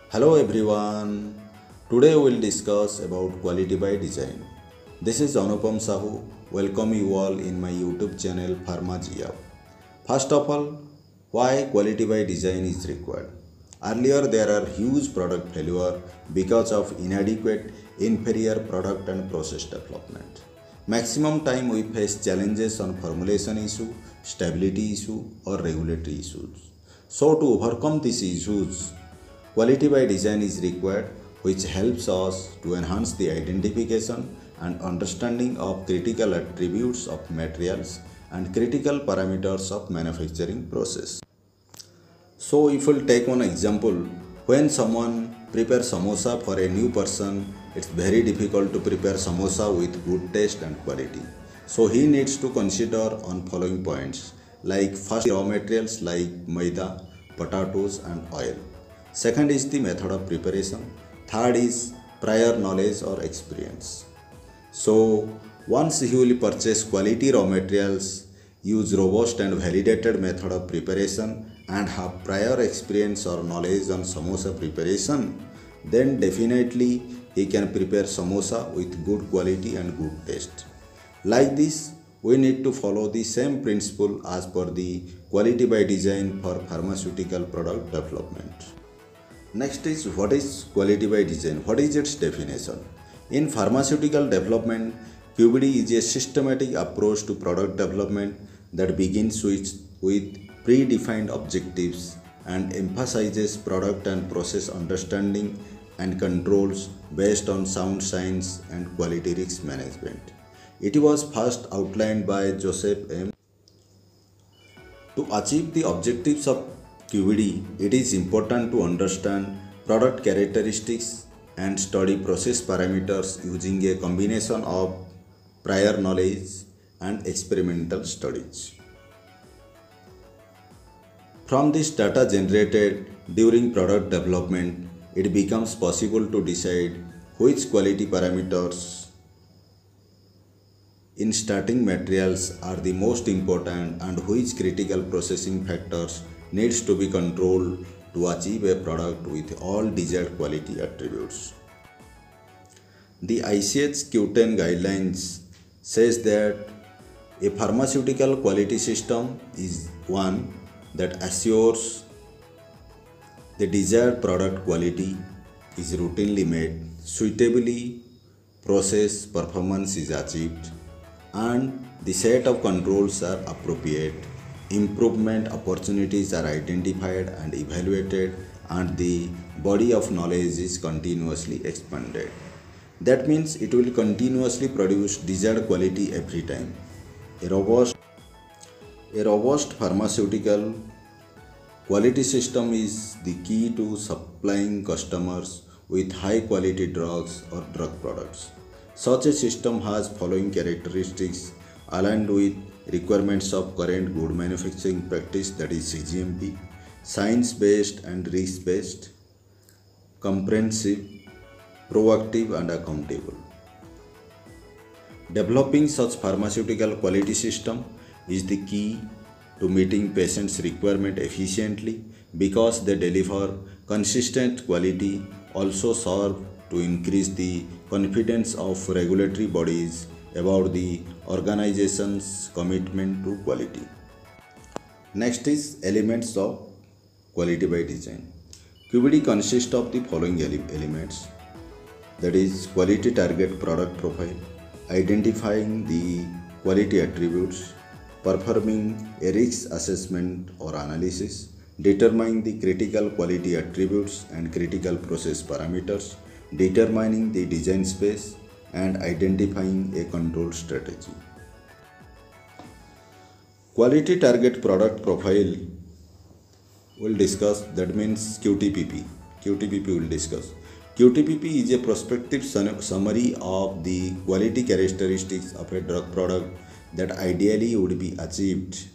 Hello everyone. Today we will discuss about quality by design. This is Anupam Sahu. Welcome you all in my YouTube channel Pharmagia. First of all, why quality by design is required? Earlier there are huge product failure because of inadequate, inferior product and process development. Maximum time we face challenges on formulation issue, stability issue or regulatory issues. So to overcome these issues, quality by design is required, which helps us to enhance the identification and understanding of critical attributes of materials and critical parameters of manufacturing process. So if we'll take one example, when someone prepares samosa for a new person, it's very difficult to prepare samosa with good taste and quality. So he needs to consider on following points, like first raw materials like maida, potatoes and oil. Second is the method of preparation. Third is prior knowledge or experience. So once you will purchase quality raw materials, use robust and validated method of preparation and have prior experience or knowledge on samosa preparation, then definitely he can prepare samosa with good quality and good taste. Like this, we need to follow the same principle as per the quality by design for pharmaceutical product development. Next is, what is quality by design? What is its definition? In pharmaceutical development, QBD is a systematic approach to product development that begins with predefined objectives and emphasizes product and process understanding and controls based on sound science and quality risk management. It was first outlined by Joseph M. To achieve the objectives of QBD, it is important to understand product characteristics and study process parameters using a combination of prior knowledge and experimental studies. From this data generated during product development, it becomes possible to decide which quality parameters in starting materials are the most important and which critical processing factors needs to be controlled to achieve a product with all desired quality attributes. The ICH Q10 guidelines says that a pharmaceutical quality system is one that assures the desired product quality is routinely met, suitably process performance is achieved, and the set of controls are appropriate, improvement opportunities are identified and evaluated, and the body of knowledge is continuously expanded. That means it will continuously produce desired quality every time. A robust pharmaceutical quality system is the key to supplying customers with high quality drugs or drug products. Such a system has following characteristics aligned with requirements of current good manufacturing practice, that is CGMP, science-based and risk-based, comprehensive, proactive and accountable. Developing such pharmaceutical quality system is the key to meeting patients' requirement efficiently because they deliver consistent quality, also serve to increase the confidence of regulatory bodies about the organization's commitment to quality. Next is elements of quality by design. QBD consists of the following elements, that is quality target product profile, identifying the quality attributes, performing a risk assessment or analysis, determining the critical quality attributes and critical process parameters, determining the design space, and identifying a control strategy. Quality target product profile will discuss, that means QTPP. QTPP will discuss. QTPP is a prospective summary of the quality characteristics of a drug product that ideally will be achieved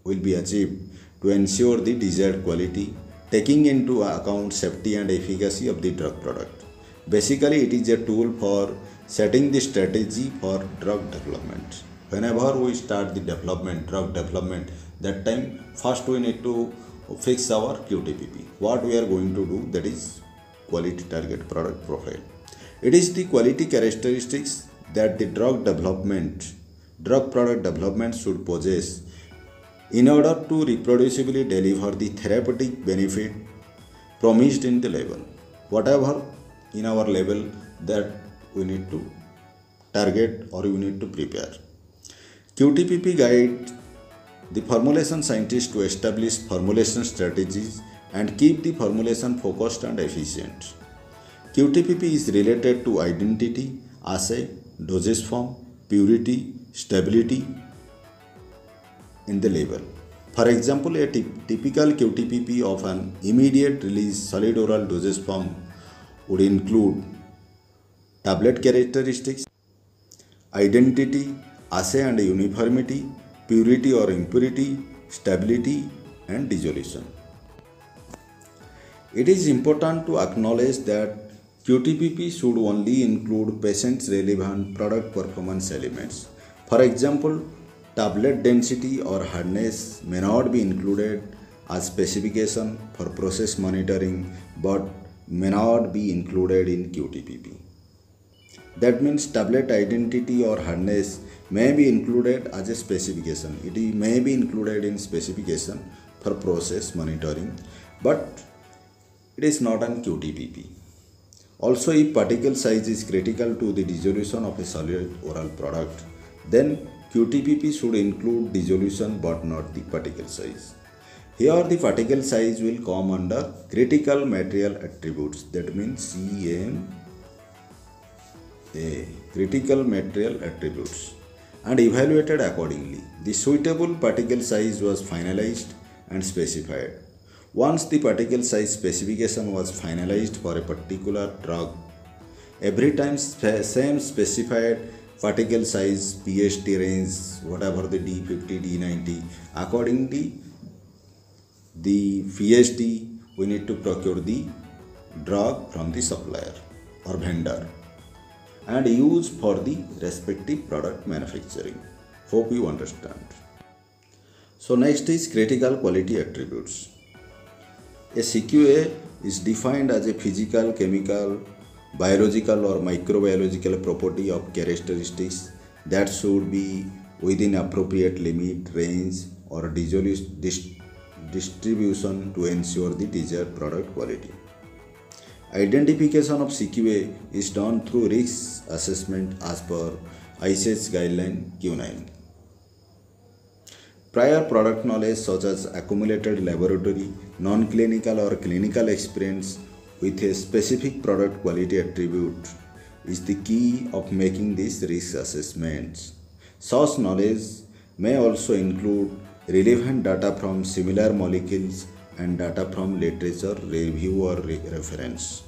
to ensure the desired quality, taking into account safety and efficacy of the drug product. Basically, it is a tool for setting the strategy for drug development. Whenever we start the drug development, that time first we need to fix our QTPP. What we are going to do, that is quality target product profile. It is the quality characteristics that the drug product development should possess in order to reproducibly deliver the therapeutic benefit promised in the label. Whatever in our label that we need to target or we need to prepare. QTPP guide the formulation scientist to establish formulation strategies and keep the formulation focused and efficient. QTPP is related to identity, assay, dosage form, purity, stability in the label. For example, a typical QTPP of an immediate release solid oral dosage form would include tablet characteristics, identity, assay and uniformity, purity or impurity, stability and dissolution. It is important to acknowledge that QTPP should only include patient's relevant product performance elements. For example, tablet density or hardness may not be included as specification for process monitoring but may not be included in QTPP. That means tablet identity or hardness may be included as a specification. It may be included in specification for process monitoring, but it is not an QTPP. Also, if particle size is critical to the dissolution of a solid oral product, then QTPP should include dissolution but not the particle size. Here the particle size will come under critical material attributes, that means CMA, critical material attributes, and evaluated accordingly. The suitable particle size was finalized and specified. Once the particle size specification was finalized for a particular drug, every time same specified particle size, PST range, whatever the D50, D90, accordingly the PST we need to procure the drug from the supplier or vendor and use for the respective product manufacturing. Hope you understand. So next is critical quality attributes. A CQA is defined as a physical, chemical, biological or microbiological property of characteristics that should be within appropriate limit, range or distribution to ensure the desired product quality. Identification of CQA is done through risk assessment as per ICH guideline Q9. Prior product knowledge such as accumulated laboratory, non-clinical or clinical experience with a specific product quality attribute is the key of making these risk assessments. Such knowledge may also include relevant data from similar molecules and data from literature review or reference.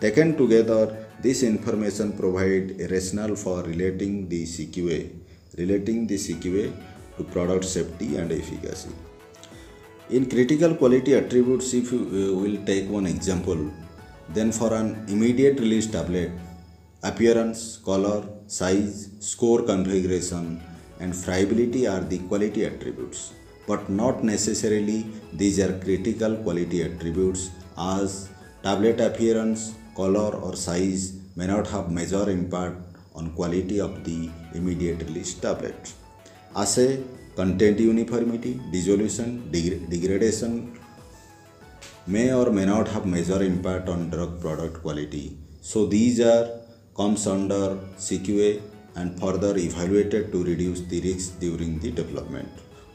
Taken together, this information provides a rationale for relating the CQA to product safety and efficacy. In critical quality attributes, if you will take one example, then for an immediate release tablet, appearance, color, size, score configuration and friability are the quality attributes, but not necessarily these are critical quality attributes, as tablet appearance, color or size may not have major impact on quality of the immediate release tablet. Assay, content uniformity, dissolution, degradation may or may not have major impact on drug product quality. So these comes under CQA and further evaluated to reduce the risk during the development.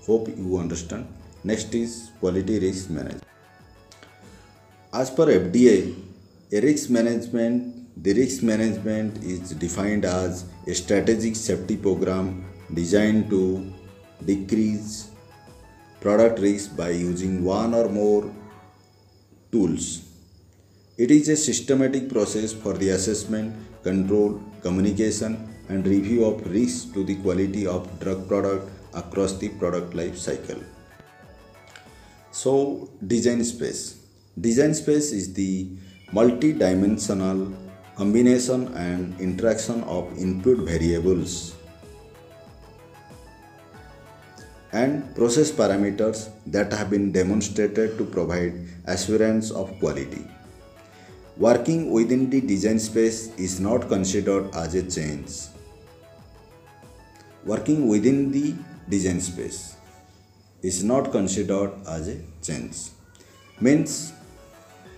Hope you understand. Next is quality risk management. As per FDA, the risk management is defined as a strategic safety program designed to decrease product risk by using one or more tools. It is a systematic process for the assessment, control, communication and review of risks to the quality of drug product across the product life cycle. So, design space. Design space is the multi-dimensional combination and interaction of input variables and process parameters that have been demonstrated to provide assurance of quality. Working within the design space is not considered as a change. Working within the design space is not considered as a change. Means,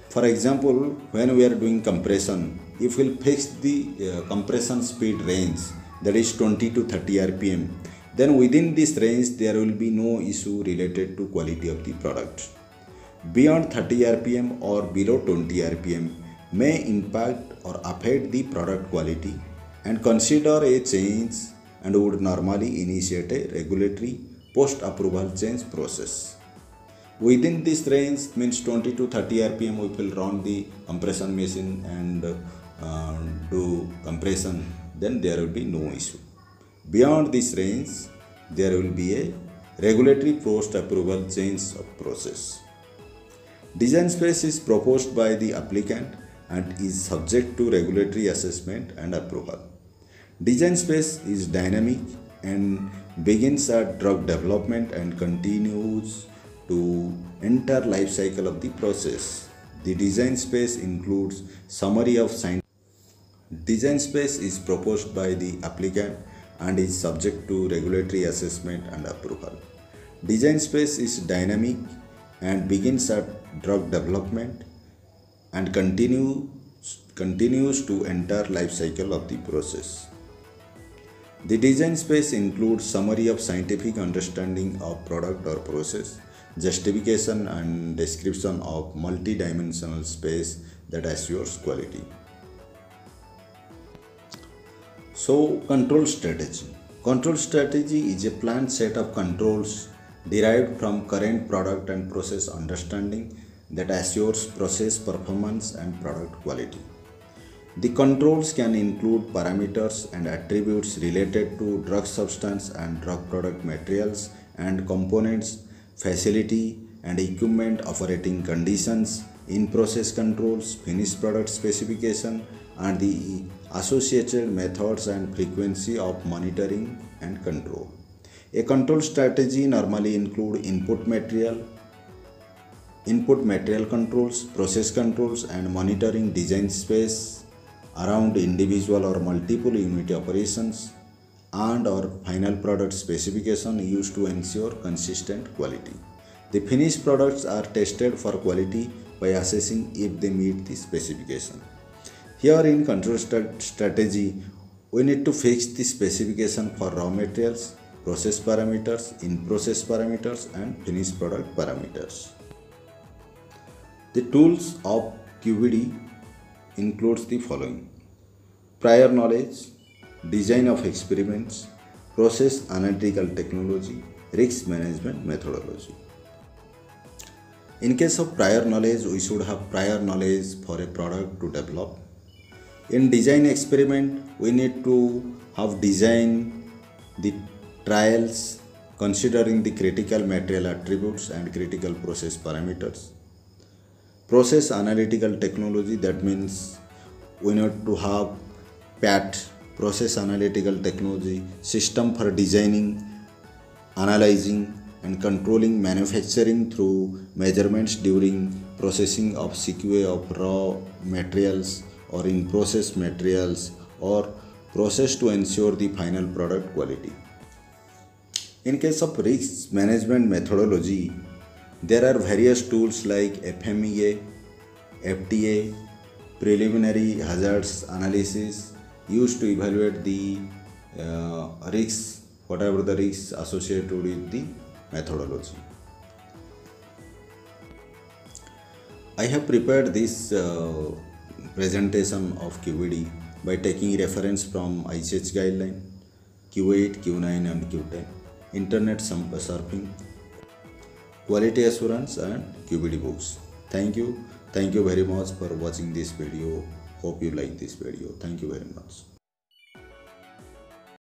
for example, when we are doing compression, if we'll fix the compression speed range, that is 20 to 30 rpm, then within this range there will be no issue related to quality of the product. Beyond 30 rpm or below 20 rpm may impact or affect the product quality and consider a change and would normally initiate a regulatory post-approval change process. Within this range, means 20 to 30 rpm, we will run the compression machine and do compression, then there will be no issue. Beyond this range, there will be a regulatory post-approval change of process. Design space is proposed by the applicant and is subject to regulatory assessment and approval. Design space is dynamic and begins at drug development and continues to enter life cycle of the process. The design space includes summary of science. Design space is proposed by the applicant and is subject to regulatory assessment and approval. Design space is dynamic and begins at drug development and continues to enter life cycle of the process. The design space includes summary of scientific understanding of product or process, justification and description of multi-dimensional space that assures quality. So, control strategy. Control strategy is a planned set of controls derived from current product and process understanding that assures process performance and product quality. The controls can include parameters and attributes related to drug substance and drug product materials and components, facility and equipment operating conditions, in-process controls, finished product specification, and the associated methods and frequency of monitoring and control. A control strategy normally includes input material controls, process controls, and monitoring design space around individual or multiple unit operations and or final product specification used to ensure consistent quality. The finished products are tested for quality by assessing if they meet the specification. Here in control strategy, we need to fix the specification for raw materials, process parameters, in-process parameters, and finished product parameters. The tools of QBD includes the following: prior knowledge, design of experiments, process analytical technology, risk management methodology. In case of prior knowledge, we should have prior knowledge for a product to develop. In design experiment, we need to have designed the trials considering the critical material attributes and critical process parameters. Process analytical technology, that means we need to have PAT, process analytical technology, system for designing, analyzing and controlling manufacturing through measurements during processing of sequence of raw materials or in process materials or process to ensure the final product quality. In case of risk management methodology, there are various tools like FMEA, FTA, preliminary hazards analysis used to evaluate the risks, whatever the risks associated with the methodology. I have prepared this presentation of QBD by taking reference from ICH guideline, Q8, Q9 and Q10, internet surfing, quality assurance and QBD books. Thank you very much for watching this video. Hope you like this video. Thank you very much.